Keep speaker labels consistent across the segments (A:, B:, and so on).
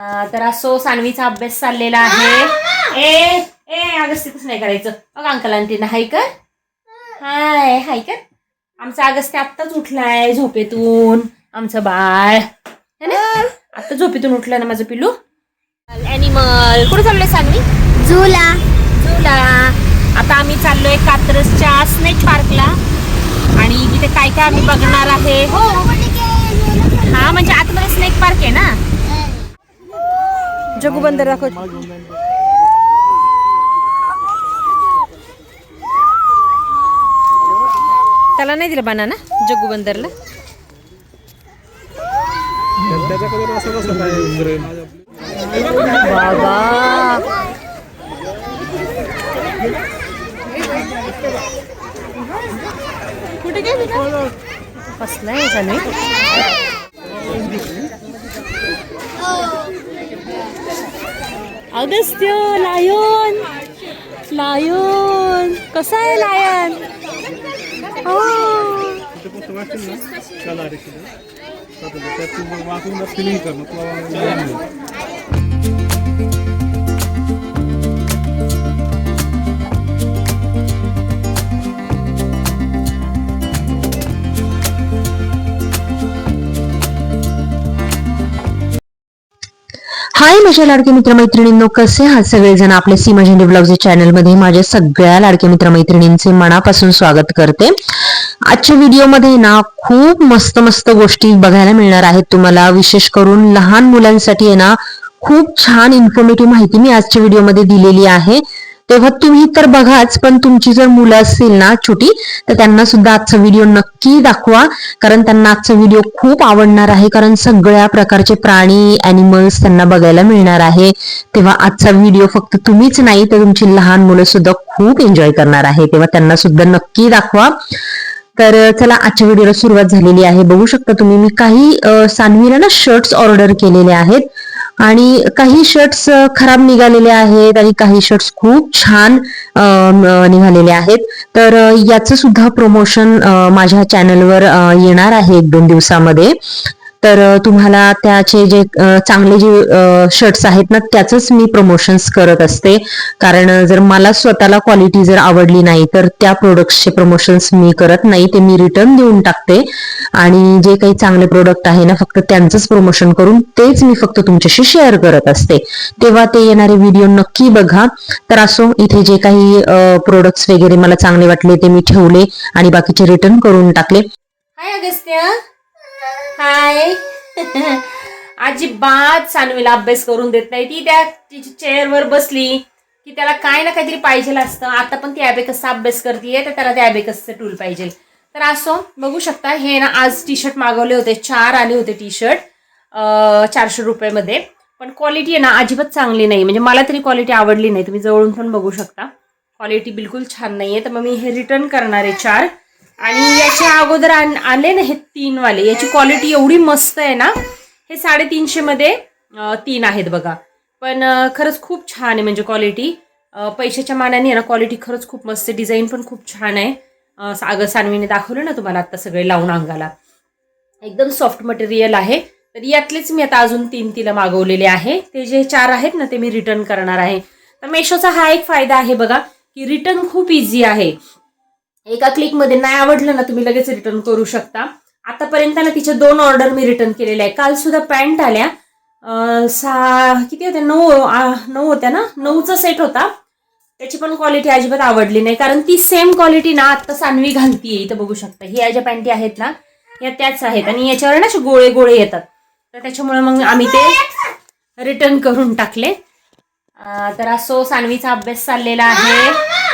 A: तर असो सानवीचा अभ्यास चाललेला आहे. ए ए अगस्तीतच नाही करायचं. मग अंकल आंटीना हाय कर. हाय हाय कर. आमचा अगस्ती आत्ताच उठलाय झोपेतून. आमचं बाळ है ना, आत्ता झोपेतून उठलं ना माझं पिल्लू. ॲनिमल कुठे चाललोय सानवी?
B: झुला.
A: झुला. आता आम्ही चाललोय कात्रजच्या स्नेक पार्कला आणि तिथे काय काय आम्ही बघणार आहे. हो हा, म्हणजे आतमध्ये स्नेक पार्क आहे ना. जगू बंदर दाखव. त्याला नाही दिलं बनाना जगू बंदरला. बाबा कुठे गेली कसलाय झालं. अगस्त्य लायन. लायन कसा आहे लायन?
C: हाय माझ्या लाडके मित्रमैत्रिणींनो, कसे आहात सगळेजण? आपल्या सीमा झेंडे ब्लॉग्स चॅनल मध्ये माझ्या सगळ्या लाडके मित्रमैत्रिणींचे मनापासून स्वागत करते. आजच्या व्हिडिओमध्ये ना खूप मस्त मस्त गोष्टी बघायला मिळणार आहेत तुम्हाला. विशेष करून लहान मुलांसाठी आहे ना खूप छान इन्फॉर्मेटिव्ह माहिती मी आजच्या व्हिडिओमध्ये दिलेली आहे. तेव्हा तुम्ही तर बघाच, पण तुमची जर मुलं असतील ना छोटी, तर त्यांना सुद्धा आजचा व्हिडिओ नक्की दाखवा, कारण त्यांना आजचा व्हिडिओ खूप आवडणार आहे. कारण सगळ्या प्रकारचे प्राणी ॲनिमल्स त्यांना बघायला मिळणार आहे. तेव्हा आजचा व्हिडिओ फक्त तुम्हीच नाही तर तुमची लहान मुलं सुद्धा खूप एन्जॉय करणार आहे. तेव्हा त्यांना सुद्धा नक्की दाखवा. तर चला आजच्या व्हिडिओला सुरुवात झालेली आहे. बघू शकता तुम्ही, मी काही सानवीला ना शर्ट्स ऑर्डर केलेले आहेत आणि काही शर्ट्स खराब निघालेले आहेत आणि काही शर्ट्स खूप छान निघालेले आहेत. तर याचं सुद्धा प्रमोशन माझ्या चॅनलवर येणार आहे 1-2 दिवसामध्ये. तर तुम्हाला त्याचे जे चांगले जे शर्ट्स आहेत ना त्याचंच मी प्रमोशन्स करत असते. कारण जर मला स्वतःला क्वालिटी जर आवडली नाही तर त्या प्रोडक्ट्सचे प्रमोशन्स मी करत नाही, ते मी रिटर्न देऊन टाकते. आणि जे काही चांगले प्रोडक्ट आहे ना फक्त त्यांचंच प्रमोशन करून तेच मी फक्त तुमच्याशी शेअर करत असते. तेव्हा ते येणारे व्हिडिओ नक्की बघा. तर असो, इथे जे काही प्रोडक्ट्स वगैरे मला चांगले वाटले ते मी ठेवले आणि बाकीचे रिटर्न करून टाकले.
A: हाय अगस्त्य. हाय. अजिबात सानवीला अभ्यास करून देत नाही. ती त्या तिची चेअरवर बसली की त्याला काय ना काहीतरी पाहिजे असतं. आता पण ती ॲबेकसचा अभ्यास करते तर त्याला त्या ॲबेकसचं टूल पाहिजे. तर असो बघू शकता, हे ना आज टी शर्ट मागवले होते. 4 आले होते टी शर्ट 400 रुपयामध्ये. पण क्वालिटी आहे ना अजिबात चांगली नाही, म्हणजे मला तरी क्वालिटी आवडली नाही. तुम्ही जवळून पण बघू शकता, क्वालिटी बिलकुल छान नाही आहे. तर मग मी हे रिटर्न करणार आहे 4. आणि याच्या अगोदर आले ना हे 3 वाले, याची क्वालिटी एवढी मस्त आहे ना. हे 350 मध्ये 3 आहेत बघा. पण खरंच खूप छान आहे, म्हणजे क्वालिटी पैशाच्या मानाने आहे ना क्वालिटी खरंच खूप मस्त आहे. डिझाईन पण खूप छान आहे. सानवीने दाखवलं ना तुम्हाला आता सगळे लावून अंगाला, एकदम सॉफ्ट मटेरियल आहे. तर यातलेच मी आता अजून 3 तिला मागवलेले आहे. ते जे 4 आहेत ना ते मी रिटर्न करणार आहे. तर मेशोचा हा एक फायदा आहे बघा, की रिटर्न खूप इझी आहे. एका क्लिकमध्ये नाही आवडलं ना तुम्ही लगेच रिटर्न करू शकता. आतापर्यंत ना तिच्या 2 ऑर्डर मी रिटर्न केलेल्या आहे. काल सुद्धा पॅन्ट आल्या, किती होत्या, 9 होत्या ना, 9चा सेट होता. त्याची पण क्वालिटी अजिबात आवडली नाही, कारण ती सेम क्वालिटी ना आता सानवी घालतीये. इथं बघू शकता, ही ज्या पॅन्टी आहेत ना या त्याच आहेत आणि याच्यावर ना असे गोळे गोळे येतात. तर त्याच्यामुळे मग आम्ही ते रिटर्न करून टाकले. तर असो सानवीचा अभ्यास चाललेला आहे.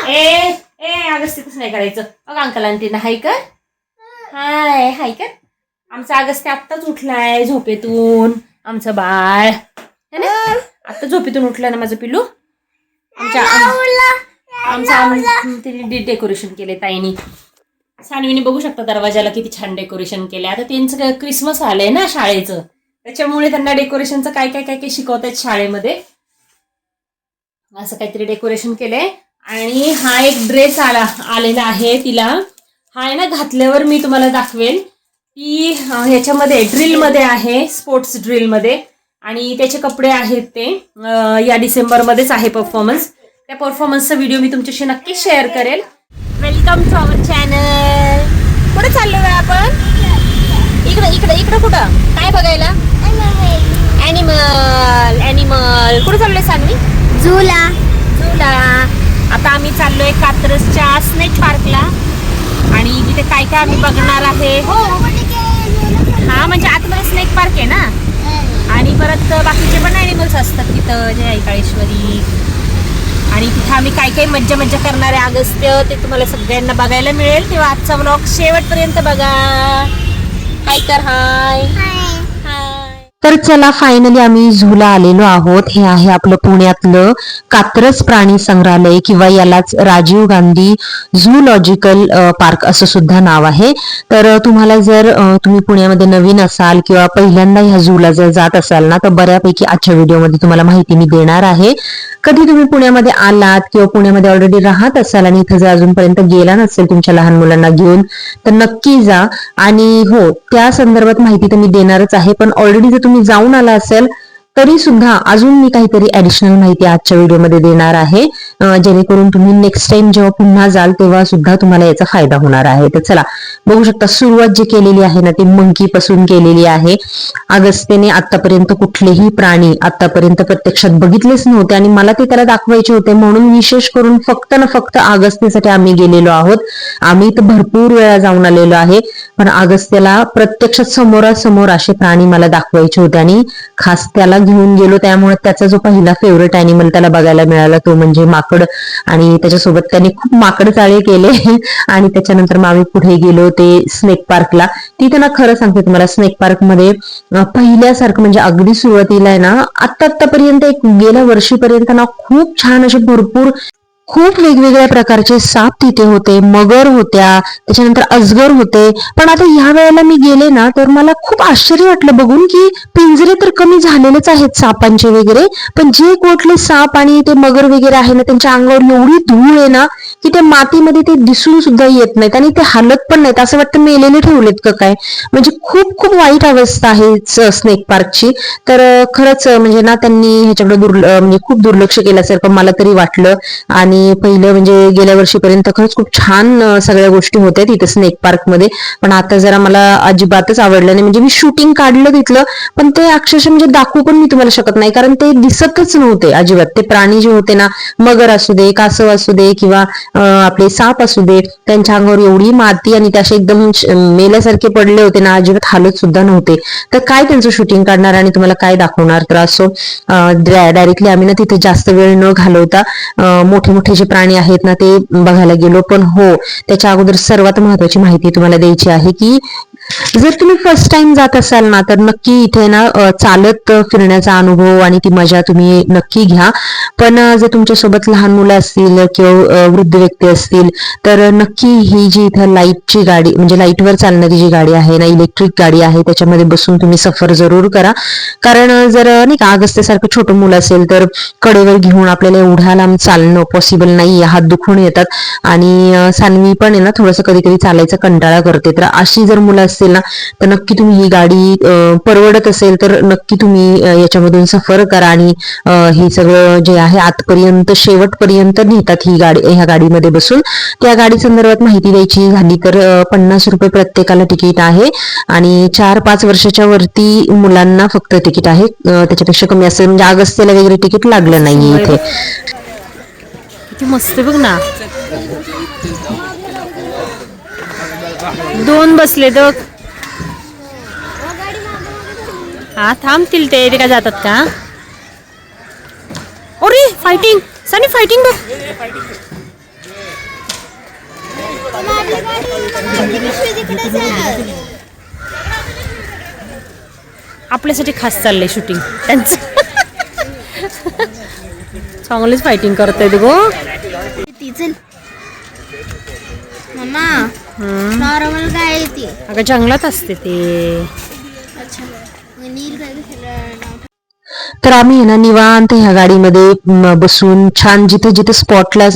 A: ए ए अगस्तीतच नाही करायचं. मग अंकल आंटीना हाय कर. हाय हाय कर. आमचा अगस्ती आत्ताच उठलाय झोपेतून. आमचं बाळ है ना, आत्ता झोपेतून उठलं ना माझं पिल्लू. तिने डेकोरेशन केले ताईनी. सानवीने बघू शकता दरवाजाला किती छान डेकोरेशन केले. आता त्यांचं क्रिसमस आलंय ना शाळेचं, त्याच्यामुळे त्यांना डेकोरेशनचं काय काय काय काय शिकवतायत शाळेमध्ये. असं काहीतरी डेकोरेशन केलंय. आणि हा एक ड्रेस आलेला आहे तिला. हा आहे ना घातल्यावर मी तुम्हाला दाखवेल. ती ह्याच्यामध्ये ड्रिलमध्ये आहे, स्पोर्ट्स ड्रिलमध्ये. आणि त्याचे कपडे आहेत ते या डिसेंबरमध्येच आहे परफॉर्मन्स. त्या परफॉर्मन्सचा व्हिडिओ मी तुमच्याशी नक्की शेअर करेल. Welcome to our channel. कुठे चाललो आहे आपण? इकडे इकडे इकडे कुठं काय बघायला? ॲनिमल. कुठे चाललोय सानवी?
B: झुला.
A: आता आम्ही चाललोय कात्रजच्या स्नेक पार्कला आणि तिथे काय काय आम्ही बघणार आहे. हो हा, म्हणजे आतमध्ये स्नेक पार्क आहे ना, आणि परत बाकीचे पण ॲनिमल्स असतात तिथं, जय काळेश्वरी. आणि तिथं आम्ही काय काय मज्जा मज्जा करणार आहे अगस्त्य, ते तुम्हाला सगळ्यांना बघायला मिळेल. तेव्हा आजचा व्लॉग शेवटपर्यंत बघा. हाय कर. हाय हाय.
C: तर चला, फायनली आम्ही झूला आलेलो आहोत. हे आहे आपलं पुण्यातलं कात्रज प्राणी संग्रहालय किंवा यालाच राजीव गांधी झूलॉजिकल पार्क असं सुद्धा नाव आहे. तर तुम्हाला जर तुम्ही पुण्यामध्ये नवीन असाल किंवा पहिल्यांदा ह्या झूला जर जात असाल ना, तर बऱ्यापैकी आजच्या व्हिडिओमध्ये तुम्हाला माहिती मी देणार आहे. कधी तुम्ही पुण्यामध्ये आलात किंवा पुण्यामध्ये ऑलरेडी राहत असाल आणि इथं जर अजूनपर्यंत गेला नसेल तुमच्या लहान मुलांना घेऊन, तर नक्की जा. आणि हो, त्या संदर्भात माहिती तर मी देणारच आहे, पण ऑलरेडी जर तुम्ही जाऊन आला असेल तरी सुद्धा अजून मी काहीतरी ऍडिशनल माहिती आजच्या व्हिडिओमध्ये देणार आहे, जेणेकरून तुम्ही नेक्स्ट टाइम जेव्हा पुन्हा जाल तेव्हा सुद्धा तुम्हाला याचा फायदा होणार आहे. तर चला, बघू शकता सुरुवात जी केलेली आहे ना ती मंकी पासून केलेली आहे. अगस्त्यने आतापर्यंत कुठलेही प्राणी आतापर्यंत प्रत्यक्षात बघितलेच नव्हते आणि मला ते त्याला दाखवायचे होते, म्हणून विशेष करून फक्त ना फक्त अगस्त्यसाठी आम्ही गेलेलो आहोत. आम्ही तर भरपूर वेळा जाऊन आलेलो आहे, पण अगस्त्याला प्रत्यक्षात समोरासमोर असे प्राणी मला दाखवायचे होते आणि खास त्याला घेऊन गेलो. त्यामुळे त्याचा जो पहिला फेवरेट अॅनिमल त्याला बघायला मिळाला तो म्हणजे माकड, आणि त्याच्यासोबत त्याने खूप माकड चाळे केले. आणि त्याच्यानंतर मग आम्ही पुढे गेलो ते स्नेक पार्कला. तिथे ना खरं सांगते तुम्हाला, स्नेक पार्क मध्ये पहिल्यासारखं म्हणजे अगदी सुरुवातीला आहे ना, आतापर्यंत एक गेल्या वर्षीपर्यंत ना खूप छान असे भरपूर खूप वेगवेगळ्या प्रकारचे साप तिथे होते, मगर होत्या, त्याच्यानंतर अजगर होते. पण आता ह्या वेळेला मी गेले ना तर मला खूप आश्चर्य वाटलं बघून की पिंजरे तर कमी झालेलेच आहेत सापांचे वगैरे, पण जे कुठले साप आणि ते मगर वगैरे आहे ना त्यांच्या अंगावर एवढी धूळ आहे ना की त्या मातीमध्ये ते दिसून सुद्धा येत नाहीत आणि ते हालत पण नाहीत. असं वाटतं मेलेले ठेवलेत का काय. म्हणजे खूप खूप वाईट अवस्था आहे स्नेक पार्कची. तर खरंच म्हणजे ना त्यांनी ह्याच्याकडे म्हणजे खूप दुर्लक्ष केल्यासारखं मला तरी वाटलं. आणि पहिलं म्हणजे गेल्या वर्षीपर्यंत खरंच खूप छान सगळ्या गोष्टी होत्या तिथे स्नेक पार्क मध्ये, पण आता जरा मला अजिबातच आवडलं नाही. म्हणजे मी शूटिंग काढलं तिथलं, पण ते अक्षरशः म्हणजे दाखवू पण मी तुम्हाला शकत नाही, कारण ते दिसतच नव्हते अजिबात. ते प्राणी जे होते ना, मगर असू दे, कासव असू दे किंवा आपले साप असू दे, त्यांच्या अंगावर एवढी माती आणि ते असे एकदम मेल्यासारखे पडले होते ना, अजिबात हालत सुद्धा नव्हते. तर काय त्यांचं शूटिंग काढणार आणि तुम्हाला काय दाखवणार. तर असो डायरेक्टली आम्ही ना तिथे जास्त वेळ न घालवता मोठे मोठे जे प्राणी आहेत ना ते बघायला गेलो. पण हो, त्याच्या अगोदर सर्वात महत्वाची माहिती तुम्हाला द्यायची आहे की जर तुम्ही फर्स्ट टाइम जात असाल ना तर नक्की इथे ना चालत फिरण्याचा अनुभव आणि ती मजा तुम्ही नक्की घ्या. पण जर तुमच्यासोबत लहान मुलं असतील किंवा वृद्ध व्यक्ती असतील तर नक्की ही जी इथं लाईटची गाडी म्हणजे लाईटवर चालणारी जी गाडी आहे ना, इलेक्ट्रिक गाडी आहे, त्याच्यामध्ये बसून तुम्ही सफर जरूर करा. कारण जर नाही का अगस्त्यासारखं छोटं मुलं असेल तर कडेवर घेऊन आपल्याला एवढ्या लांब चालणं पॉसिबल नाही, हात दुखून येतात. आणि सानवी पण आहे ना थोडंसं कधी कधी चालायचा कंटाळा करते. तर अशी जर मुलं असतील ना तर नक्की तुम्ही ही गाडी परवडत असेल तर नक्की तुम्ही याच्यामधून सफर करा. आणि हे सगळं जे आहे आतपर्यंत शेवटपर्यंत नेतात ही गाडी. ह्या गाडीमध्ये बसून त्या गाडी संदर्भात माहिती द्यायची झाली तर 50 रुपये प्रत्येकाला तिकीट आहे आणि 4-5 वर्षाच्या वरती मुलांना फक्त तिकीट आहे, त्याच्यापेक्षा कमी असेल. म्हणजे अगस्त्याला वगैरे तिकीट लागलं नाहीये इथे.
A: किती मस्त बघ ना, 2 बसले बघ. हा थांबतील ते का जातात का. अरे फायटिंग, सनी फायटिंग बघ. आपल्यासाठी खास चाललंय शूटिंग त्यांचं. चांगलीच फायटिंग करतायत गो.
B: मम्मा नॉर्मल काय येते.
A: अगं जंगलात असते ते.
C: तर आम्ही ना निवांत ह्या गाडीमध्ये बसून छान जिथे जिथे स्पॉटला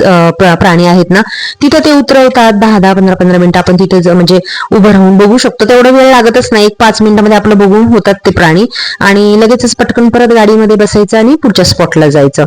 C: प्राणी आहेत ना तिथं ते उतरवतात. 10-15 मिनिटं आपण तिथे म्हणजे उभं राहून बघू शकतो. तेवढा वेळ लागतच नाही, 5 मिनिटांमध्ये आपलं बघून होतात ते प्राणी आणि लगेचच पटकन परत गाडीमध्ये बसायचं आणि पुढच्या स्पॉटला जायचं.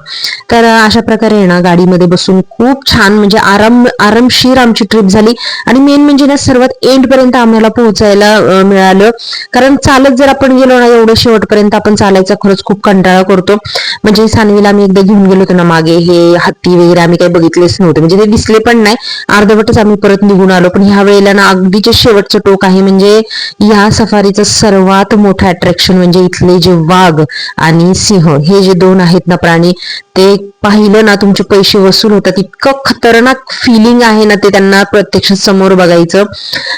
C: तर अशा प्रकारे ना गाडीमध्ये बसून खूप छान म्हणजे आरामशीर आमची ट्रिप झाली. आणि मेन म्हणजे ना सर्वात एंड पर्यंत आम्हाला पोहोचायला मिळालं. कारण चालत जर आपण गेलो ना एवढं शेवटपर्यंत आपण चालायचा खरंच खूप कंटाळा करतो. म्हणजे सानवीला आम्ही एकदा घेऊन गेलो होतो ना मागे, हे हत्ती वगैरे आम्ही काही बघितलेच नव्हते, म्हणजे ते दिसले पण नाही. अर्धवटच आम्ही परत निघून आलो. पण ह्या वेळेला ना अगदीच शेवटचं टोक आहे. म्हणजे या सफारीचं सर्वात मोठं अट्रॅक्शन म्हणजे इथले जे वाघ आणि सिंह हे जे 2 आहेत ना प्राणी, ते पाहिलं ना तुमचे पैसे वसूल होतात. इतकं खतरनाक फिलिंग आहे ना ते त्यांना प्रत्यक्ष समोर बघायचं.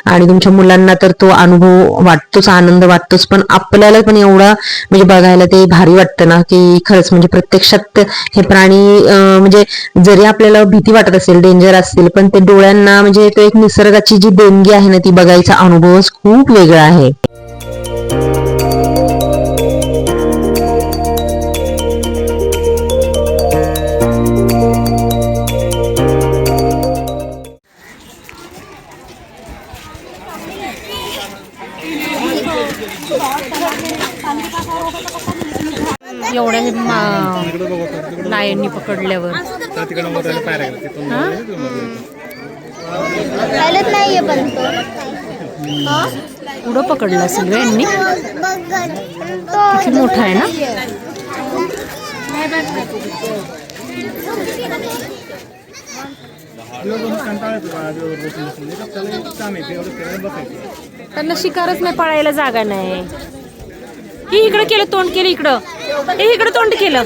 C: आणि तुमच्या मुलांना तर तो अनुभव वाटतोच, आनंद वाटतोच, पण आपल्याला पण एवढा म्हणजे बघायला ते भारी वाटतं ना की खरंच म्हणजे प्रत्यक्षात हे प्राणी म्हणजे जरी आपल्याला भीती वाटत असेल, डेंजर असतील, पण ते डोळ्यांना म्हणजे तो एक निसर्गाची जी देणगी आहे ना ती बघायचा अनुभवच खूप वेगळा आहे.
A: एवढ्या लायननी पकडल्यावर
B: चालत नाहीये पण तो
A: पुढं पकडलं असेल रे यांनी. किती मोठा आहे ना. त्यांना शिकारच नाही, पळायला जागा नाही. ही इकडं केलं, तोंड केलं इकडं, हे इकडं तोंड केलं.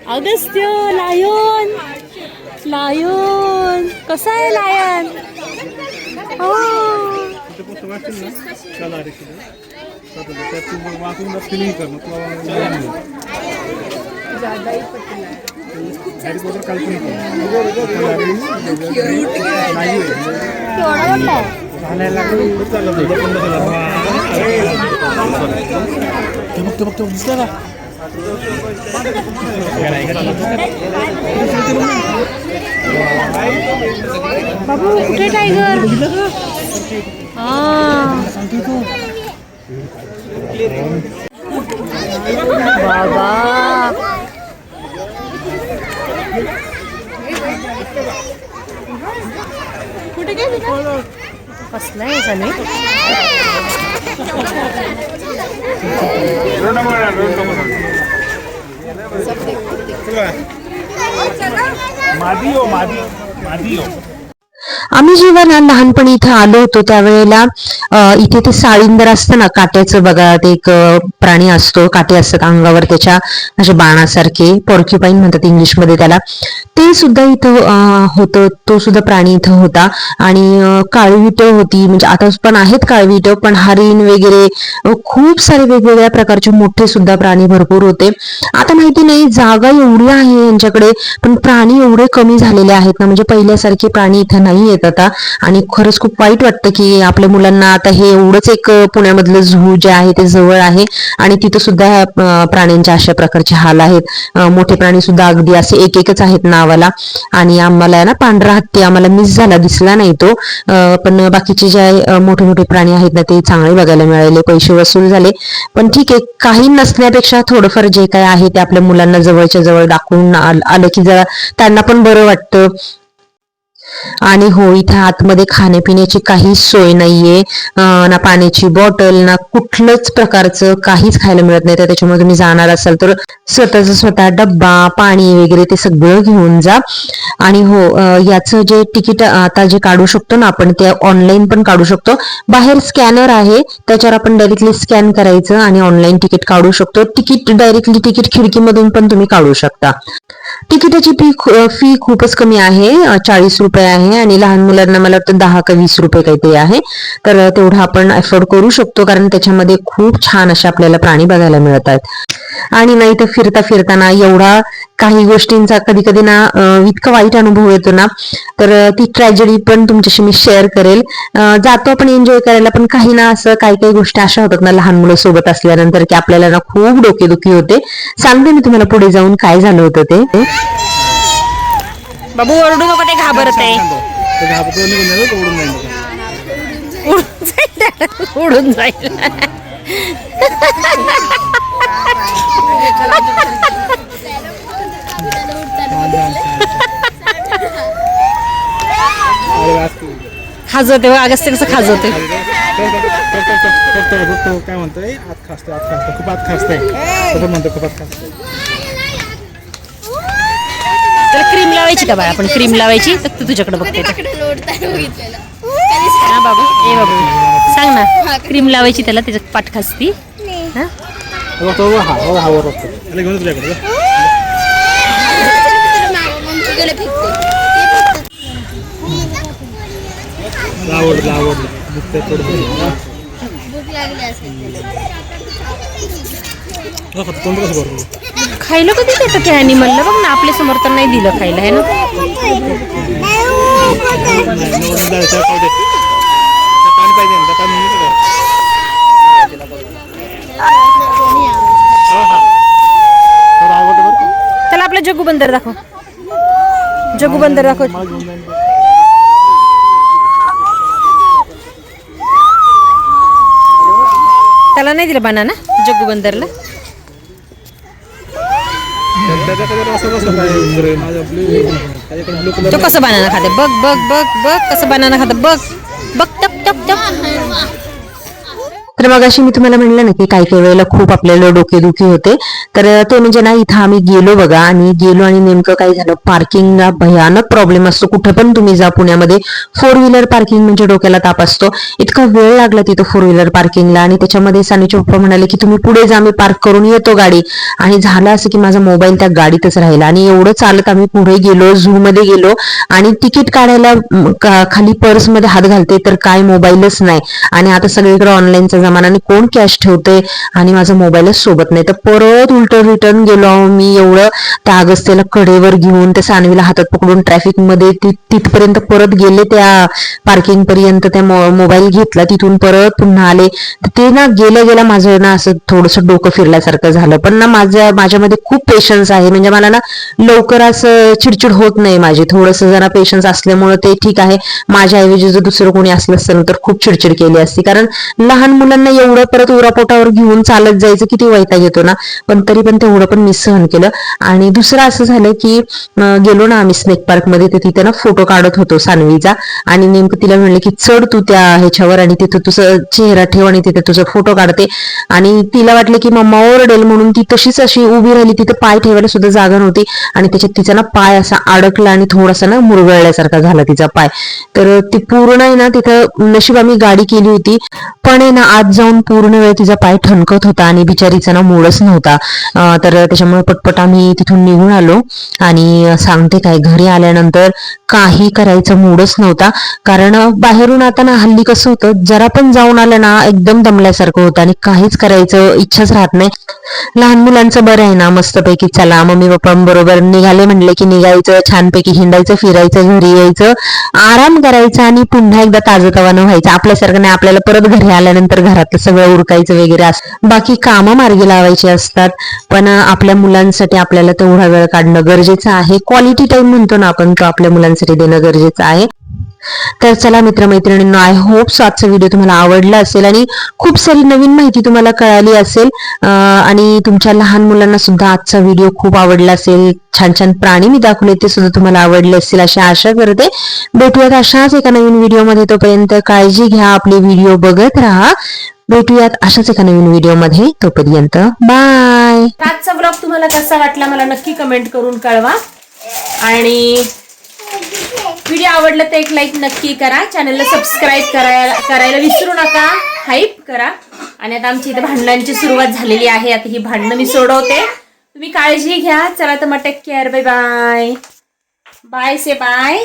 A: अगस्त्य, लायन, लायन कसा आहे लायन. बाबू कुठे टायगर. बाबा कुठे गेली कसला आहे का नाही.
C: आम्ही जेव्हा ना लहानपणी इथं आलो होतो त्यावेळेला इथे ते साळींदर असतं ना, काट्याचं बघा, ते एक प्राणी असतो, काटे असतात अंगावर त्याच्या, असे बाणासारखे, पॉर्क्युपाईन म्हणतात इंग्लिशमध्ये त्याला, ते सुद्धा इथं होतं. तो सुद्धा प्राणी इथं होता. आणि काळवीट होती, म्हणजे आता पण आहेत काळवीट, पण हरिण वगैरे खूप सारे वेगवेगळ्या प्रकारचे मोठे सुद्धा प्राणी भरपूर होते. आता माहिती नाही जागा एवढी आहे यांच्याकडे, पण प्राणी एवढे कमी झालेले आहेत ना, म्हणजे पहिल्यासारखे प्राणी इथं नाही येत आता. आणि खरंच खूप वाईट वाटतं की आपल्या मुलांना आता हे एवढंच एक पुण्यामधलं झू जे आहे ते जवळ आहे आणि तिथं सुद्धा प्राण्यांच्या अशा प्रकारचे हाल आहेत. मोठे प्राणी सुद्धा अगदी असे एक एकच आहेत नावाला. आणि आम्हाला ना पांढरा हत्ती आम्हाला मिस झाला, दिसला नाही तो, पण बाकीचे जे मोठे मोठे प्राणी आहेत ना ते चांगले बघायला मिळाले. पैसे वसूल झाले, पण ठीक आहे, काही नसण्यापेक्षा थोडंफार जे काय आहे ते आपल्या मुलांना जवळच्या जवळ दाखवून आलं की जरा त्यांना पण बरं वाटतं. आणि हो, इथे आतमध्ये खाण्यापिण्याची काहीच सोय नाहीये, ना पाण्याची बॉटल, ना कुठलंच प्रकारचं काहीच खायला मिळत नाही. तर त्याच्यामुळे तुम्ही जाणार असाल तर स्वतः डब्बा, पाणी वगैरे ते सगळं घेऊन जा. आणि हो, याचं जे तिकीट आता जे काढू शकतो ना आपण, ते ऑनलाईन पण काढू शकतो. बाहेर स्कॅनर आहे, त्याच्यावर आपण डायरेक्टली स्कॅन करायचं आणि ऑनलाईन तिकीट काढू शकतो. डायरेक्टली तिकीट खिडकीमधून पण तुम्ही काढू शकता. तिकिटाची फी खूपच कमी आहे, 40 रुपये रुपये आहे आणि लहान मुलांना मला वाटतं 10 का 20 रुपये काहीतरी आहे. तर तेवढं आपण अफोर्ड करू शकतो, कारण त्याच्यामध्ये खूप छान असे आपल्याला प्राणी बघायला मिळतात. आणि नाही तर फिरता फिरताना एवढा काही गोष्टींचा कधी कधी ना इतका वाईट अनुभव येतो ना, तर ती ट्रॅजेडी पण तुमच्याशी मी शेअर करेल. जातो आपण एन्जॉय करायला, पण काही ना असं काही काही गोष्टी अशा होतात ना लहान मुलं सोबत असल्यानंतर की आपल्याला ना खूप डोकेदुखी होते. सांगते मी तुम्हाला पुढे जाऊन काय झालं होतं ते.
A: बाबू ओरडू नको, ते घाबरत आहे. उडून जाईल. खाजवते अगस्त कसं खाजवते.
D: काय म्हणतोय आत खासतोय, आत खासतोय, खूप आत खासतोय, म्हणतो खूप आत खासतोय.
A: त्याला क्रीम लावायची का बाळा? आपण क्रीम लावायची तर तू तुझ्याकडे बघते. हा बाबू, ए बाबू सांग ना, क्रीम लावायची त्याला, त्याच्यात पाठ खासती. हा
D: घेऊन तुझ्याकडे आवडलं
A: खायला कधी देतं ते ॲनिमलला? बघ ना, आपल्या समोर तर नाही दिलं खायला, आहे ना. त्याला आपला जग्गू बंदर दाखव, जग्गू बंदर दाखव. त्याला नाही दिलं बनाना जग्गू बंदरला. तो कसं बनाना खाते बघ बघ बघ बघ, कसं बनाना खाते बघ बघ, टप टप टप.
C: तर मग अशी मी तुम्हाला म्हणलं ना की काही काही वेळेला खूप आपल्याला डोकेदुखी होते. तर ते म्हणजे ना इथं आम्ही गेलो बघा, आणि नेमकं काय झालं, पार्किंगला भयानक प्रॉब्लेम असतो. कुठे पण तुम्ही जा पुण्यामध्ये 4 व्हीलर पार्किंग म्हणजे डोक्याला ताप असतो. इतका वेळ लागला तिथं 4 व्हीलर पार्किंगला, आणि त्याच्यामध्ये सानीचे पप्पा म्हणाले की तुम्ही पुढे जा, मी पार्क करून येतो गाडी. आणि झालं असं की माझा मोबाईल त्या गाडीतच राहिला, आणि एवढं चालत आम्ही पुढे गेलो, झू मध्ये गेलो, आणि तिकीट काढायला खाली पर्समध्ये हात घालते तर काय मोबाईलच नाही. आणि आता सगळीकडे ऑनलाईनचा जमानाने कोण कॅश ठेवते, आणि माझा मोबाईलच सोबत नाही. तर परत उलट रिटर्न गेलो मी, एवढं त्या अगस्त्याला कडेवर घेऊन, त्या सानवीला हातात पकडून ट्रॅफिक मध्ये तिथपर्यंत परत गेले, त्या पार्किंग पर्यंत त्या मोबाईल घेतला, तिथून परत पुन्हा आले. ते ना गेल्या माझं ना असं थोडस डोकं फिरल्यासारखं झालं. पण ना माझ्यामध्ये खूप पेशन्स आहे, म्हणजे मला ना लवकर असं चिडचिड होत नाही माझी. थोडस जरा पेशन्स असल्यामुळे ते ठीक आहे. माझ्या ऐवजी जर दुसरं कोणी असलं असतं तर खूप चिडचिड केली असती, कारण लहान मुलांना एवढं परत उरापोटावर घेऊन चालत जायचं किती वैताग येतो ना. पण तरी पण तेवढं पण मी सहन केलं. आणि दुसरं असं झालं की गेलो ना आम्ही स्नेक पार्क मध्ये, तर तिथे ना फोटो काढत होतो सानवीचा, आणि नेमकं तिला म्हणले की चढ तू त्या ह्याच्यावर आणि तिथं तुझं चेहरा ठेव आणि तिथे तुझा फोटो काढते. आणि तिला वाटलं की मम्मा ओरडेल म्हणून ती तशीच अशी उभी राहिली, तिथे पाय ठेवायला सुद्धा जागा नव्हती, आणि त्याच्यात तिचा ना पाय असा अडकला आणि थोडासा ना मुरगळल्यासारखा झाला तिचा पाय. तर ती पूर्ण आहे ना, तिथं नशीब आम्ही गाडी केली होती, पण आहे ना आत जाऊन पूर्ण वेळ तिचा पाय ठणकत होता आणि बिचारीचा ना मूडच नव्हता. तर त्याच्यामुळे पटपट आम्ही तिथून निघून आलो. आणि सांगते काय, घरी आल्यानंतर काही करायचं मूडच नव्हता, कारण बाहेरून आता ना हल्ली कसं होतं, जरा पण जाऊन आलं ना एकदम दमल्यासारखं होतं आणि काहीच करायचं इच्छाच राहत नाही. लहान मुलांचं बरं आहे ना, मस्तपैकी चला मम्मी पप्पांबरोबर निघाले म्हणले की निघायचं, छानपैकी हिंडायचं, फिरायचं, घरी यायचं, आराम करायचा आणि पुन्हा एकदा ताजतवानं व्हायचं. आपल्यासारखं नाही, आपल्याला परत घरी आल्यानंतर घरातलं सगळं उरकायचं वगैरे असं बाकी कामं मार्गी लावायची असतात. पण आपल्या मुलांसाठी आपल्याला तेवढा वेळ काढणं गरजेचं आहे. क्वालिटी टाइम म्हणतो ना आपण, तो आपल्या मुलांसाठी देणं गरजेचं आहे. तर चला मित्रमैत्रिणींनो, आय होप आजचा व्हिडिओ तुम्हाला आवडला असेल आणि खूप सारी नवीन माहिती तुम्हाला कळाली असेल, आणि तुमच्या लहान मुलांना सुद्धा आजचा व्हिडिओ खूप आवडला असेल. छान छान प्राणी मी दाखवले ते सुद्धा तुम्हाला आवडले असतील अशी आशा करते. भेटूयात अशाच एका नवीन व्हिडिओमध्ये. तोपर्यंत काळजी घ्या, आपले व्हिडिओ बघत राहा. भेटूयात अशाच एका नवीन व्हिडिओमध्ये. तोपर्यंत बाय.
A: आजचा ब्लॉग तुम्हाला कसा वाटला मला नक्की कमेंट करून कळवा, आणि व्हिडिओ आवडला तर एक लाईक नक्की करा. चॅनलला सबस्क्राईब करायला विसरू नका. हाईप करा. आणि आता आमची इथे भांडणांची सुरुवात झालेली आहे. आता ही भांडणं मी सोडवते. तुम्ही काळजी घ्या. चला तर मग take care. Bye bye. Bye से बाय.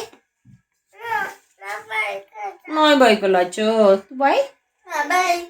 A: नाही बाई कलाच तू बाई
B: बाय